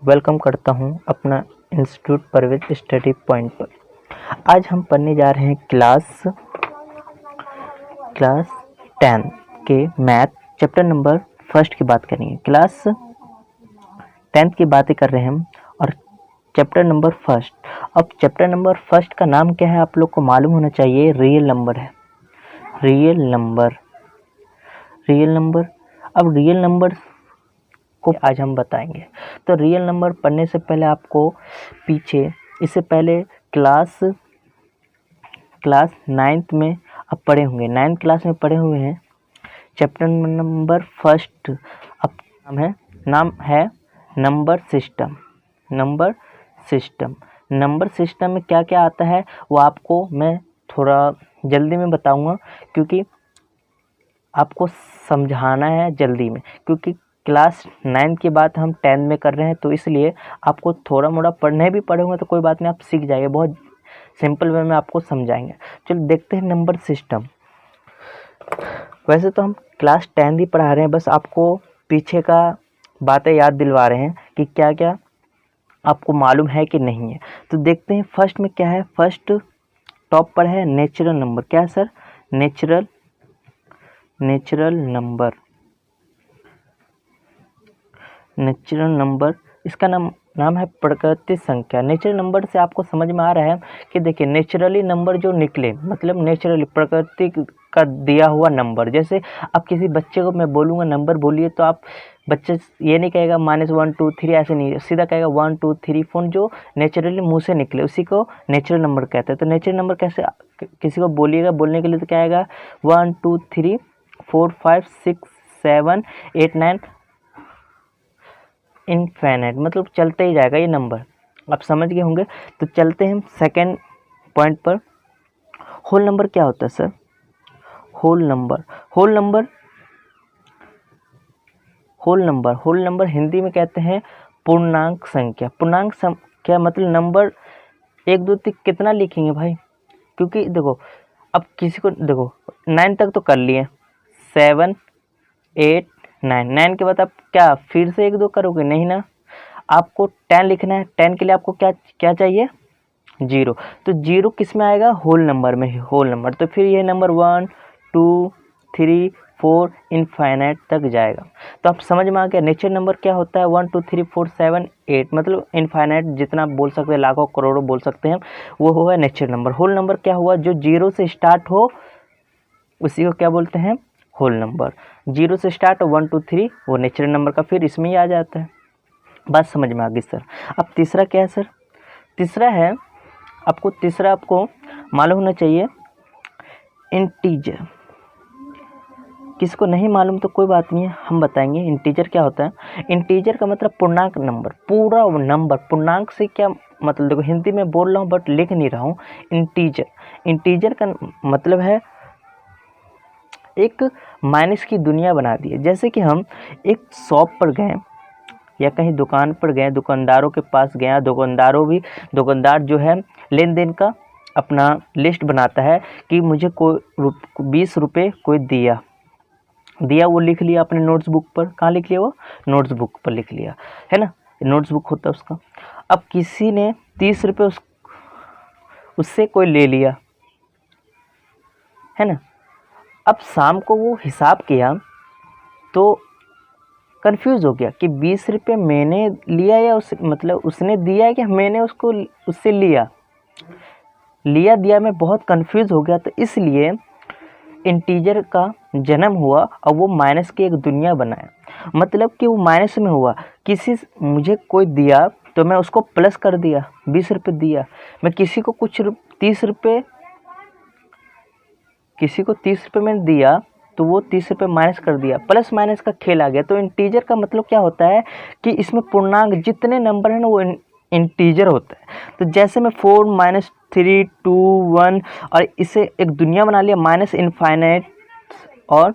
Welcome करता हूं अपना इंस्टीट्यूट परवेज स्टडी पॉइंट पर। आज हम पढ़ने जा रहे हैं क्लास 10 के मैथ चैप्टर नंबर फर्स्ट की बात करेंगे। क्लास 10 की बातें कर रहे हैं हम और चैप्टर नंबर फर्स्ट। अब चैप्टर नंबर फर्स्ट का नाम क्या है आप लोग को मालूम होना चाहिए। रियल नंबर है। रियल नंबर अब रियल नंबर को आज हम बताएंगे। तो रियल नंबर पढ़ने से पहले आपको पीछे इससे पहले क्लास 9th में आप पढ़े होंगे, 9th क्लास में पढ़े हुए हैं चैप्टर नंबर फर्स्ट। अब नाम है नंबर सिस्टम। नंबर सिस्टम में क्या क्या आता है वो आपको मैं थोड़ा जल्दी में बताऊंगा, क्योंकि आपको समझाना है जल्दी में, क्योंकि क्लास 9 की बात हम 10 में कर रहे हैं, तो इसलिए आपको थोड़ा मोड़ा पढ़ने भी पड़ेगा तो कोई बात नहीं, आप सीख जाएंगे। बहुत सिंपल वे में आपको समझाएंगे। चलो देखते हैं नंबर सिस्टम। वैसे तो हम क्लास 10 ही पढ़ा रहे हैं, बस आपको पीछे का बातें याद दिलवा रहे हैं कि क्या क्या आपको मालूम है कि नहीं है। तो देखते हैं फर्स्ट में क्या है। फर्स्ट टॉप पर है नेचुरल नंबर। क्या है सर? Natural number. इसका नाम है प्राकृतिक संख्या। नेचुरल नंबर से आपको समझ में आ रहा है कि देखिए नेचुरली नंबर जो निकले, मतलब नेचुरली प्रकृति का दिया हुआ नंबर। जैसे अब किसी बच्चे को मैं बोलूँगा नंबर बोलिए, तो आप बच्चे ये नहीं कहेगा -1 2 3, ऐसे नहीं, सीधा कहेगा 1 2 3 4। जो नेचुरली मुंह से निकले उसी को नेचुरल नंबर कहते हैं। तो नेचुरल नंबर कैसे किसी को बोलिएगा, बोलने के लिए तो क्या आएगा 1 2 3 4 5 6 7 8 9, इनफाइनाइट, मतलब चलते ही जाएगा ये नंबर। आप समझ गए होंगे। तो चलते हैं हम सेकेंड पॉइंट पर। होल नंबर क्या होता है सर? होल नंबर हिंदी में कहते हैं पूर्णांक संख्या। पूर्णांक संख्या मतलब नंबर 1 2 3 कितना लिखेंगे भाई, क्योंकि देखो अब किसी को देखो 9 तक तो कर लिए, 7 8 9 के बाद आप क्या फिर से 1 2 करोगे? नहीं ना, आपको 10 लिखना है। 10 के लिए आपको क्या चाहिए? 0। तो 0 किस में आएगा? होल नंबर में ही। होल नंबर तो फिर ये नंबर 1 2 3 4 इनफाइनाइट तक जाएगा। तो आप समझ में आ गया नेचुरल नंबर क्या होता है। 1 2 3 4 7 8 मतलब इनफाइनाइट, जितना आप बोल सकते हैं, लाखों करोड़ों बोल सकते हैं, वो हुआ नेचुरल नंबर। होल नंबर क्या हुआ? जो 0 से स्टार्ट हो उसी को क्या बोलते हैं? Whole number. 0 से स्टार्ट 1 2 3 वो नेचुरल नंबर का फिर इसमें ही आ जाता है। बात समझ में आ गई सर। अब तीसरा क्या है सर? तीसरा आपको मालूम होना चाहिए इंटीजर। किसको नहीं मालूम तो कोई बात नहीं है, हम बताएंगे इंटीजर क्या होता है। इंटीजर का मतलब पूर्णांक नंबर, पूरा नंबर। पूर्णांक से क्या मतलब, देखो हिंदी में बोल रहा हूँ बट लिख नहीं रहा हूँ। इंटीजर का मतलब है एक माइनस की दुनिया बना दी है। जैसे कि हम एक शॉप पर गए या कहीं दुकान पर गए, दुकानदारों के पास गया, दुकानदार जो है लेन देन का अपना लिस्ट बनाता है कि मुझे कोई 20 रुपये कोई दिया, वो लिख लिया अपने नोट्स बुक पर। कहाँ लिख लिया? वो नोट्स बुक पर लिख लिया, है ना, नोट्स बुक होता है उसका। अब किसी ने 30 रुपये उससे कोई ले लिया, है ना। अब शाम को वो हिसाब किया तो कंफ्यूज हो गया कि 20 रुपये मैंने लिया या उसने दिया कि मैंने उससे लिया दिया। मैं बहुत कंफ्यूज हो गया। तो इसलिए इंटीजर का जन्म हुआ और वो माइनस की एक दुनिया बनाया। मतलब कि वो माइनस में हुआ। मुझे कोई दिया तो मैं उसको प्लस कर दिया, 20 रुपये दिया। मैं किसी को 30 रुपये मैंने दिया तो वो 30 रुपये माइनस कर दिया, प्लस माइनस का खेल आ गया। तो इंटीजर का मतलब क्या होता है कि इसमें पूर्णांक जितने नंबर हैं ना वो इंटीजर होता है। तो जैसे मैं 4 -3 2 1 और इसे एक दुनिया बना लिया माइनस इनफाइनाइट और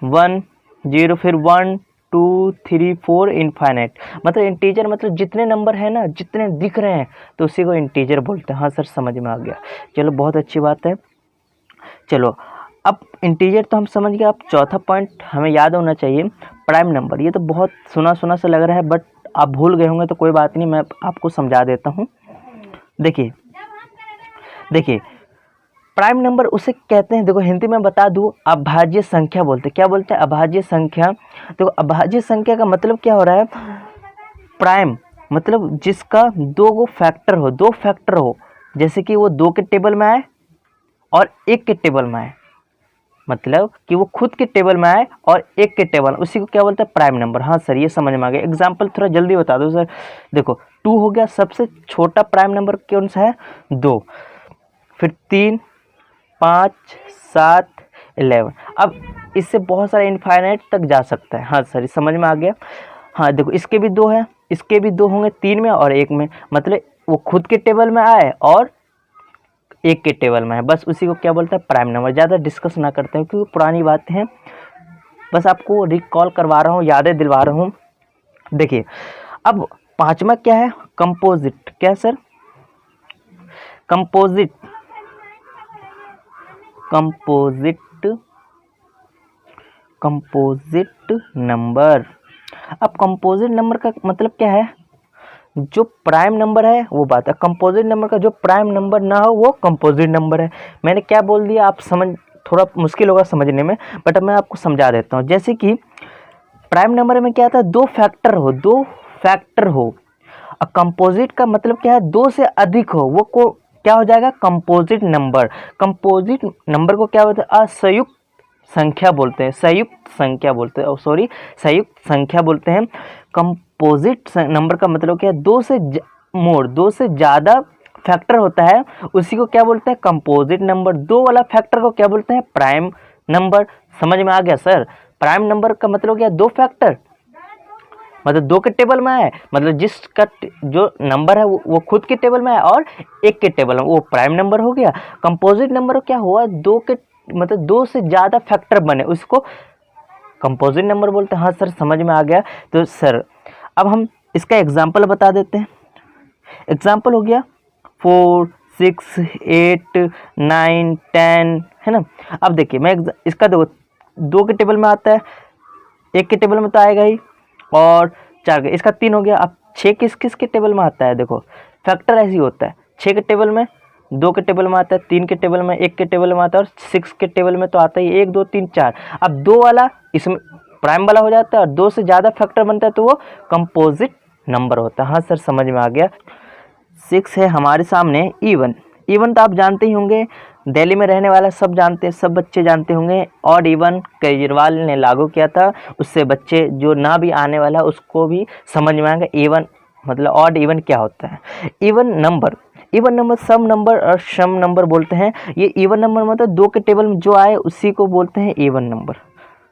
1 0, फिर 1 2 3 4 इनफाइनाइट। मतलब इंटीजर मतलब जितने नंबर है ना, जितने दिख रहे हैं, तो उसी को इंटीजर बोलते हैं। हाँ सर समझ में आ गया। चलो बहुत अच्छी बात है। चलो अब इंटीजर तो हम समझ गए। अब चौथा पॉइंट हमें याद होना चाहिए प्राइम नंबर। ये तो बहुत सुना सा लग रहा है, बट आप भूल गए होंगे तो कोई बात नहीं, मैं आपको समझा देता हूँ। देखिए प्राइम नंबर उसे कहते हैं, देखो हिंदी में बता दूँ, अभाज्य संख्या बोलते हैं। क्या बोलते हैं? अभाज्य संख्या। तो अभाज्य संख्या का मतलब क्या हो रहा है? प्राइम मतलब जिसका दो फैक्टर हो, जैसे कि वो 2 के टेबल में आए और 1 के टेबल में आए, मतलब कि वो खुद के टेबल में आए और 1 के टेबल, उसी को क्या बोलते हैं? Prime number. हाँ सर, ये समझ में आ गया। एग्जाम्पल थोड़ा जल्दी बता दो सर। देखो 2 हो गया, सबसे छोटा प्राइम नंबर कौन सा है? 2, फिर 3, 5, 7, 11। अब इससे बहुत सारे इनफाइनाइट तक जा सकता है। हाँ सर, समझ में आ गया। हाँ देखो, इसके भी 2 हैं, इसके भी 2 होंगे, 3 में और 1 में, मतलब वो खुद के टेबल में आए और 1 के टेबल में है, बस उसी को क्या बोलते हैं? Prime number. ज़्यादा डिस्कस ना करते हैं क्योंकि पुरानी बातें हैं, बस आपको रिकॉल करवा रहा हूँ, यादें दिलवा रहा हूँ। देखिए अब 5वां क्या है? कंपोजिट। क्या सर? Composite number. अब कंपोजिट नंबर का मतलब क्या है? जो प्राइम नंबर है वो बात है। कंपोजिट नंबर का जो प्राइम नंबर ना हो वो कंपोजिट नंबर है। मैंने क्या बोल दिया आप समझ, थोड़ा मुश्किल होगा समझने में, बट मैं आपको समझा देता हूँ। जैसे कि प्राइम नंबर में क्या था? 2 फैक्टर हो। और कंपोजिट का मतलब क्या है? 2 से अधिक हो, वो को क्या हो जाएगा? Composite number. कंपोजिट नंबर को क्या बोलते हैं? संयुक्त संख्या बोलते हैं। संयुक्त संख्या बोलते हैं। कंपोजिट नंबर का मतलब क्या है? 2 से ज़्यादा फैक्टर होता है, उसी को क्या बोलते हैं? Composite number. 2 वाला फैक्टर को क्या बोलते हैं? Prime number. समझ में आ गया सर? प्राइम नंबर का मतलब क्या? 2 फैक्टर, मतलब 2 के टेबल में है, मतलब जिसका जो नंबर है वो खुद के टेबल में है और 1 के टेबल में, वो प्राइम नंबर हो गया। कंपोजिट नंबर क्या हुआ? 2 के मतलब 2 से ज़्यादा फैक्टर बने, उसको कंपोजिट नंबर बोलते हैं। हाँ सर, समझ में आ गया। तो सर अब हम इसका एग्जाम्पल बता देते हैं। एग्जाम्पल हो गया 4, 6, 8, 9, 10, है ना। अब देखिए मैं इसका देखो 2 के टेबल में आता है, 1 के टेबल में तो आएगा ही, और 4 के, इसका 3 हो गया। अब 6 किस किस के टेबल में आता है? देखो फैक्टर ऐसे ही होता है, 6 के टेबल में, 2 के टेबल में आता है, 3 के टेबल में, 1 के टेबल में आता है, और 6 के टेबल में तो आता ही 1, 2, 3, 4। अब 2 वाला इसमें प्राइम वाला हो जाता है और 2 से ज़्यादा फैक्टर बनता है तो वो कंपोजिट नंबर होता है। हाँ सर, समझ में आ गया। 6 है हमारे सामने इवन। इवन तो आप जानते ही होंगे, दिल्ली में रहने वाला सब जानते हैं, सब बच्चे जानते होंगे। ऑड इवन केजरीवाल ने लागू किया था, उससे बच्चे जो ना भी आने वाला उसको भी समझ में आएगा इवन मतलब ऑड इवन क्या होता है। इवन नंबर सम नंबर और सम नंबर बोलते हैं। ये इवन नंबर मतलब 2 के टेबल में जो आए उसी को बोलते हैं इवन नंबर।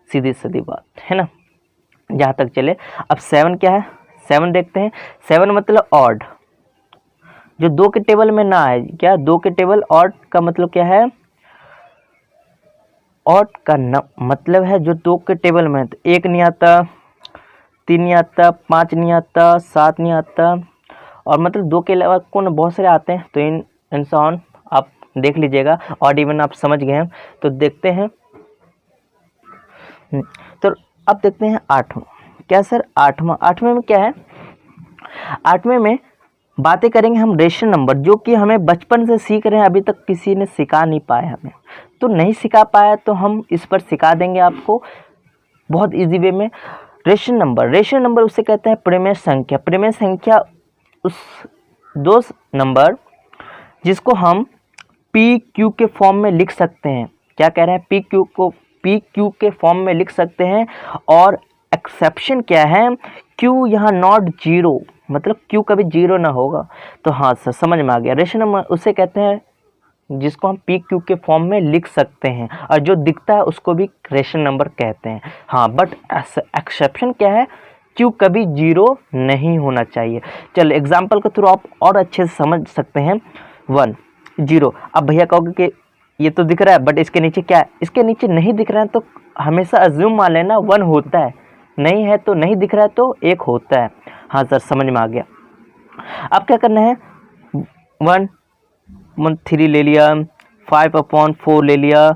सीधी सीधी बात है ना, जहाँ तक चले। अब 7 क्या है? 7 देखते हैं। 7 मतलब ऑड, जो 2 के टेबल में ना आए। क्या? 2 के टेबल। ऑड का मतलब क्या है? ऑड का मतलब है जो 2 के टेबल में है, तो 1 नहीं आता, 3 नहीं आता, 5 नहीं आता, 7 नहीं आता, और मतलब 2 के अलावा कौन बहुत सारे आते हैं, तो इन सॉन आप देख लीजिएगा। ऑड इवन आप समझ गए हैं, तो देखते हैं। तो अब देखते हैं 8वां। क्या सर? 8वें में क्या है? 8वें में बातें करेंगे हम रेशनल नंबर, जो कि हमें बचपन से सीख रहे हैं, अभी तक किसी ने सिखा नहीं पाया हमें। तो नहीं सिखा पाया तो हम इस पर सिखा देंगे आपको बहुत इजी वे में। रेशनल नंबर उसे कहते हैं परिमेय संख्या। परिमेय संख्या उस 2 नंबर जिसको हम पी क्यू के फॉर्म में लिख सकते हैं। क्या कह रहे हैं? पी क्यू के फॉर्म में लिख सकते हैं। और एक्सेप्शन क्या है? क्यू यहाँ नॉट जीरो, मतलब क्यू कभी जीरो ना होगा। तो हाँ सर, समझ में आ गया। रेशनल नंबर उसे कहते हैं जिसको हम पी क्यू के फॉर्म में लिख सकते हैं, और जो दिखता है उसको भी रेशनल नंबर कहते हैं। हाँ, बट एक्सेप्शन क्या है? क्यू कभी जीरो नहीं होना चाहिए। चलो एग्जाम्पल के थ्रू आप और अच्छे से समझ सकते हैं। 1, 0। अब भैया कहोगे कि ये तो दिख रहा है बट इसके नीचे क्या है? इसके नीचे नहीं दिख रहा है तो हमेशा अज्यूम मान लेना 1 होता है, नहीं है तो नहीं दिख रहा है तो 1 होता है। हाँ सर, समझ में आ गया। अब क्या करना है? 1/3 ले लिया, 5/4 ले लिया,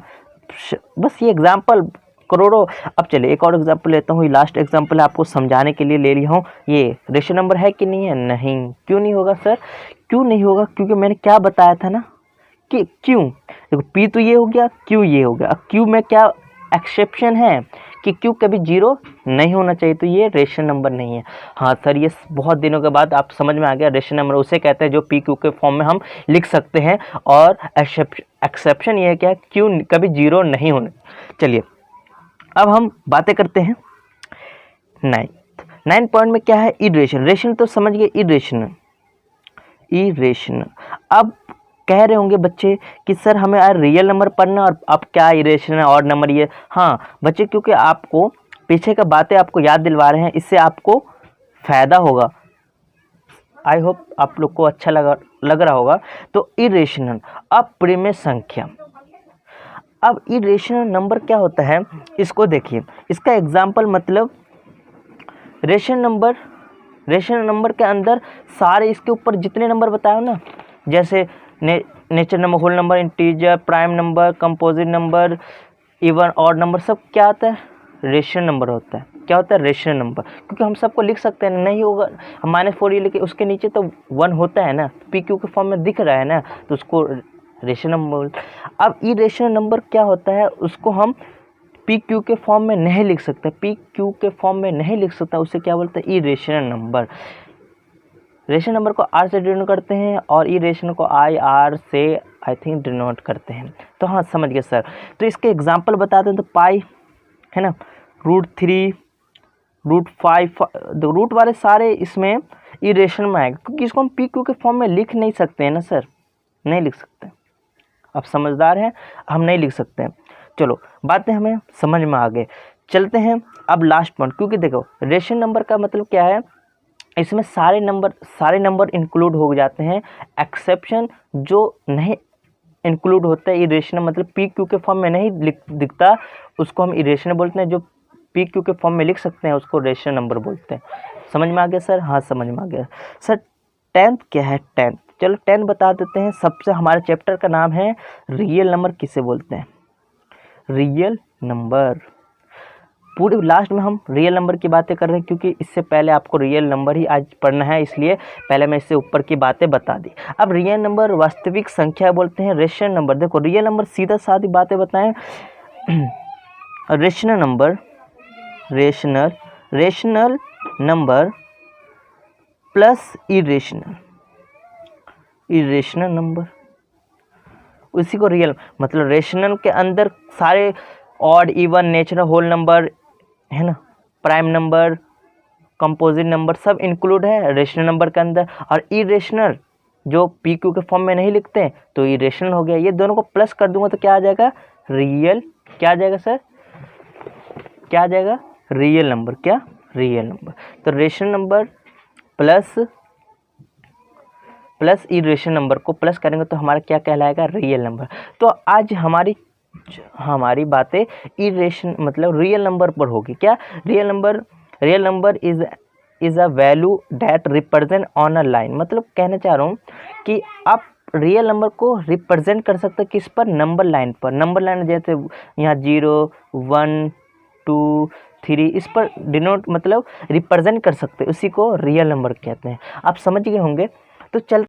बस ये एग्जाम्पल करोड़ों। अब चलिए एक और एग्जांपल लेता हूँ, ये लास्ट एग्जांपल आपको समझाने के लिए ले लिया हूँ। ये रेशनल नंबर है कि नहीं है? नहीं। क्यों नहीं होगा सर? क्यों नहीं होगा? क्योंकि मैंने क्या बताया था ना कि क्यों, देखो पी तो ये हो गया, क्यू ये हो गया। क्यू में क्या एक्सेप्शन है कि क्यू कभी जीरो नहीं होना चाहिए, तो ये रेशनल नंबर नहीं है। हाँ सर, ये बहुत दिनों के बाद आप समझ में आ गया। रेशनल नंबर उसे कहते हैं जो पी क्यू के फॉर्म में हम लिख सकते हैं, और एक्सेप्शन ये है क्या, क्यू कभी जीरो नहीं होना। चलिए अब हम बातें करते हैं नाइन्थ पॉइंट में क्या है, इरेशनल। रेशनल तो समझ गए, इरेशनल। अब कह रहे होंगे बच्चे कि सर हमें यार रियल नंबर पढ़ना और अब क्या इरेशनल और नंबर ये। हाँ बच्चे, क्योंकि आपको पीछे का बातें आपको याद दिलवा रहे हैं, इससे आपको फ़ायदा होगा। आई होप आप लोग को अच्छा लग रहा होगा। तो इरेशनल, अप्रिमेय संख्या। अब इरेशनल नंबर क्या होता है, इसको देखिए, इसका एग्जाम्पल मतलब रेशनल नंबर के अंदर सारे इसके ऊपर जितने नंबर बताए ना, जैसे nature number, whole number, integer, prime number, composite number, even odd number, सब क्या आता है, रेशनल नंबर होता है। क्या होता है, रेशनल नंबर। क्योंकि हम सबको लिख सकते हैं, नहीं होगा हम -4 ये लेके उसके नीचे तो 1 होता है ना, पी क्यू के फॉर्म में दिख रहा है ना, तो उसको रेशनल नंबर। अब इरेशनल नंबर क्या होता है, उसको हम पी क्यू के फॉर्म में नहीं लिख सकते, पी क्यू के फॉर्म में नहीं लिख सकता, उसे क्या बोलते हैं, इरेशनल नंबर। रेशनल नंबर को आर से डिनोट करते हैं और इरेशनल को IR से आई थिंक डिनोट करते हैं। तो हाँ समझ गए सर। तो इसके एग्जांपल बताते हैं, तो पाई है ना, √3, √5, रूट वाले सारे इसमें इरेशनल में आएगा, क्योंकि इसको हम पी क्यू के फॉर्म में लिख नहीं सकते हैं ना सर, नहीं लिख सकते। आप समझदार हैं, हम नहीं लिख सकते हैं। चलो बातें हमें समझ में आ गए, चलते हैं अब लास्ट पॉइंट। क्योंकि देखो रेशनल नंबर का मतलब क्या है, इसमें सारे नंबर इंक्लूड हो जाते हैं, एक्सेप्शन जो नहीं इंक्लूड होता है इरेशनल, मतलब पी क्यू के फॉर्म में नहीं दिखता, उसको हम इरेशनल बोलते हैं। जो पी क्यू के फॉर्म में लिख सकते हैं उसको रेशनल नंबर बोलते हैं। समझ में आ गया सर? हाँ समझ में आ गया सर। 10th क्या है, 10th, चलो 10 बता देते हैं। सबसे हमारे चैप्टर का नाम है रियल नंबर किसे बोलते हैं, रियल नंबर। पूरे लास्ट में हम रियल नंबर की बातें कर रहे हैं, क्योंकि इससे पहले आपको रियल नंबर ही आज पढ़ना है, इसलिए पहले मैं इससे ऊपर की बातें बता दी। अब रियल नंबर वास्तविक संख्या बोलते हैं, रेशनल नंबर। देखो रियल नंबर सीधा साधी बातें बताएं, rational number plus irrational number, उसी को रियल, मतलब रेशनल के अंदर सारे odd, even, natural, whole number है ना, प्राइम नंबर, कंपोजिट नंबर सब इंक्लूड है रेशनल नंबर के अंदर। और इरेशनल जो पी क्यू के फॉर्म में नहीं लिखते हैं तो इरेशनल हो गया। ये दोनों को प्लस कर दूंगा तो क्या आ जाएगा, रियल। क्या आ जाएगा सर, क्या आ जाएगा, रियल नंबर। क्या, रियल नंबर। तो rational number plus irrational number को प्लस करेंगे तो हमारा क्या कहलाएगा, रियल नंबर। तो आज हमारी बातें इरेशनल मतलब रियल नंबर पर होगी। क्या, real number is a value that represent on a line. मतलब कहना चाह रहा हूँ कि आप रियल नंबर को रिप्रेजेंट कर सकते हैं किस पर, नंबर लाइन पर। नंबर लाइन जैसे यहाँ 0, 1, 2, 3 इस पर डिनोट मतलब रिप्रेजेंट कर सकते हैं, उसी को रियल नंबर कहते हैं। आप समझ गए होंगे। तो चल